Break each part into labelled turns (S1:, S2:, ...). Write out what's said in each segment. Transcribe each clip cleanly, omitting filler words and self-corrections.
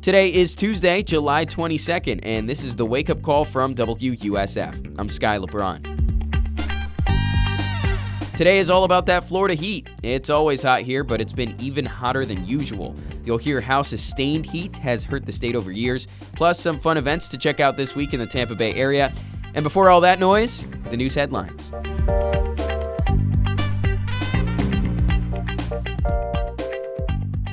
S1: Today is Tuesday, July 22nd, and this is the Wake Up Call from WUSF. I'm Sky LeBron. Today is all about that Florida heat. It's always hot here, but it's been even hotter than usual. You'll hear how sustained heat has hurt the state over years, plus some fun events to check out this week in the Tampa Bay area. And before all that noise, the news headlines.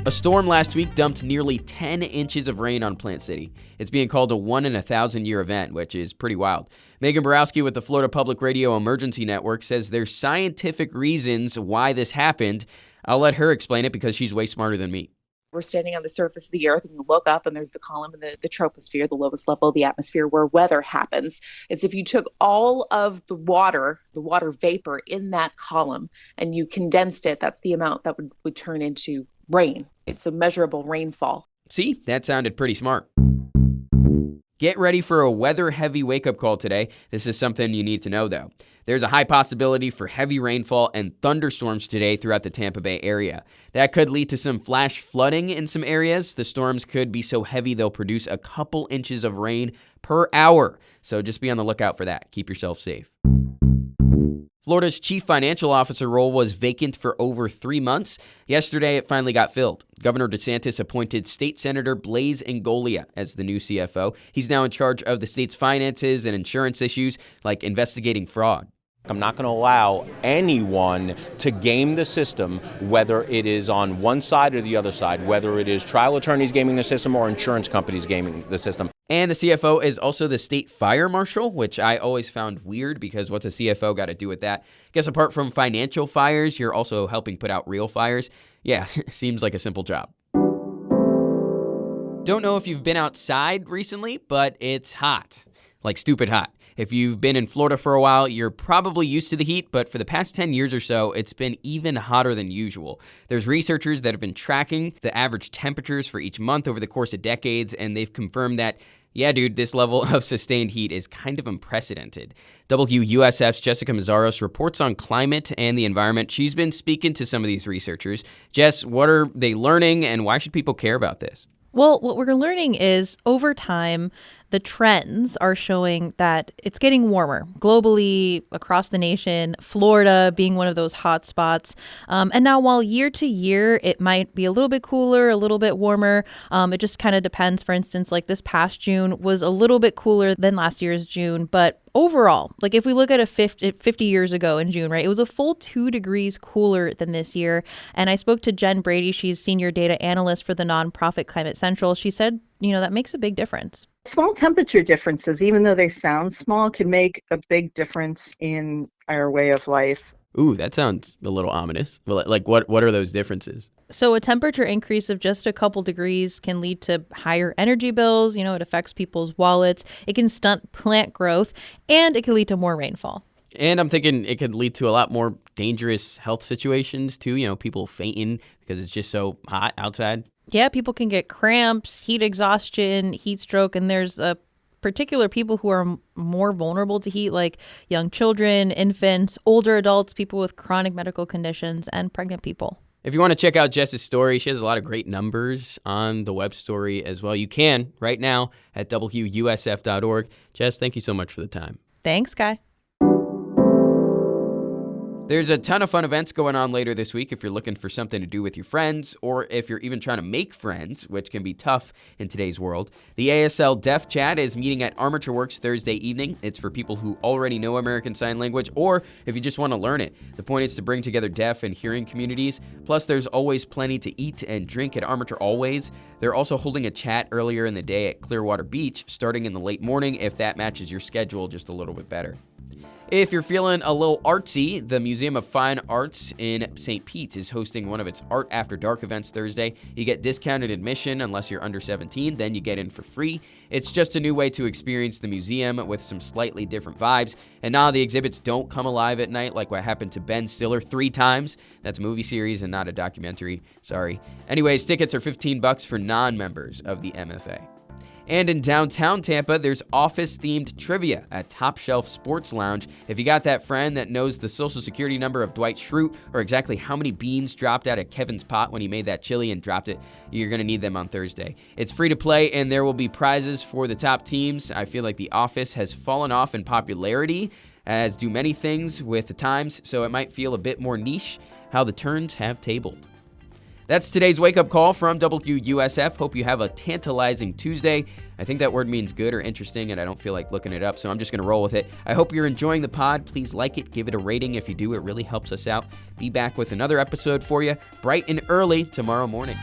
S1: A storm last week dumped nearly 10 inches of rain on Plant City. It's being called a 1-in-1,000-year event, which is pretty wild. Megan Borowski with the Florida Public Radio Emergency Network says there's scientific reasons why this happened. I'll let her explain it because she's way smarter than me.
S2: We're standing on the surface of the earth and you look up and there's the column in the troposphere, the lowest level of the atmosphere where weather happens. It's if you took all of the water vapor in that column and you condensed it, that's the amount that would turn into rain. It's a measurable rainfall.
S1: See, that sounded pretty smart. Get ready for a weather-heavy wake-up call today. This is something you need to know, though. There's a high possibility for heavy rainfall and thunderstorms today throughout the Tampa Bay area. That could lead to some flash flooding in some areas. The storms could be so heavy they'll produce a couple inches of rain per hour. So just be on the lookout for that. Keep yourself safe. Florida's chief financial officer role was vacant for over 3 months. Yesterday, it finally got filled. Governor DeSantis appointed State Senator Blaise Ingoglia as the new CFO. He's now in charge of the state's finances and insurance issues, like investigating fraud.
S3: I'm not going to allow anyone to game the system, whether it is on one side or the other side, whether it is trial attorneys gaming the system or insurance companies gaming the system.
S1: And the CFO is also the state fire marshal, which I always found weird because what's a CFO got to do with that? Guess apart from financial fires, you're also helping put out real fires. Yeah, seems like a simple job. Don't know if you've been outside recently, but it's hot, like stupid hot. If you've been in Florida for a while, you're probably used to the heat, but for the past 10 years or so, it's been even hotter than usual. There's researchers that have been tracking the average temperatures for each month over the course of decades, and they've confirmed that, yeah, dude, this level of sustained heat is kind of unprecedented. WUSF's Jessica Mazzaros reports on climate and the environment. She's been speaking to some of these researchers. Jess, what are they learning, and why should people care about this?
S4: Well, what we're learning is over time, the trends are showing that it's getting warmer globally across the nation, Florida being one of those hot spots. And now while year to year, it might be a little bit cooler, a little bit warmer. It just kind of depends. For instance, like this past June was a little bit cooler than last year's June. But overall, like if we look at 50 years ago in June, right, it was a full 2 degrees cooler than this year. And I spoke to Jen Brady. She's senior data analyst for the nonprofit Climate Central. She said, that makes a big difference.
S5: Small temperature differences, even though they sound small, can make a big difference in our way of life.
S1: Ooh, that sounds a little ominous. Well, like what are those differences?
S4: So a temperature increase of just a couple degrees can lead to higher energy bills. It affects people's wallets. It can stunt plant growth, and it can lead to more rainfall.
S1: And I'm thinking it could lead to a lot more dangerous health situations too. People fainting because it's just so hot outside.
S4: Yeah, people can get cramps, heat exhaustion, heat stroke, and there's particular people who are more vulnerable to heat, like young children, infants, older adults, people with chronic medical conditions, and pregnant people.
S1: If you want to check out Jess's story, she has a lot of great numbers on the web story as well. You can right now at WUSF.org. Jess, thank you so much for the time.
S4: Thanks, Guy.
S1: There's a ton of fun events going on later this week if you're looking for something to do with your friends or if you're even trying to make friends, which can be tough in today's world. The ASL Deaf Chat is meeting at Armature Works Thursday evening. It's for people who already know American Sign Language or if you just want to learn it. The point is to bring together deaf and hearing communities. Plus, there's always plenty to eat and drink at Armature Always. They're also holding a chat earlier in the day at Clearwater Beach, starting in the late morning if that matches your schedule just a little bit better. If you're feeling a little artsy, the Museum of Fine Arts in St. Pete is hosting one of its Art After Dark events Thursday. You get discounted admission unless you're under 17, then you get in for free. It's just a new way to experience the museum with some slightly different vibes. And now the exhibits don't come alive at night like what happened to Ben Stiller 3 times. That's a movie series and not a documentary. Sorry. Anyways, tickets are $15 for non-members of the MFA. And in downtown Tampa, there's office-themed trivia at Top Shelf Sports Lounge. If you got that friend that knows the social security number of Dwight Schrute or exactly how many beans dropped out of Kevin's pot when he made that chili and dropped it, you're going to need them on Thursday. It's free to play, and there will be prizes for the top teams. I feel like The Office has fallen off in popularity, as do many things with the times, so it might feel a bit more niche how the turns have tabled. That's today's wake-up call from WUSF. Hope you have a tantalizing Tuesday. I think that word means good or interesting, and I don't feel like looking it up, so I'm just going to roll with it. I hope you're enjoying the pod. Please like it, give it a rating. If you do, it really helps us out. Be back with another episode for you bright and early tomorrow morning.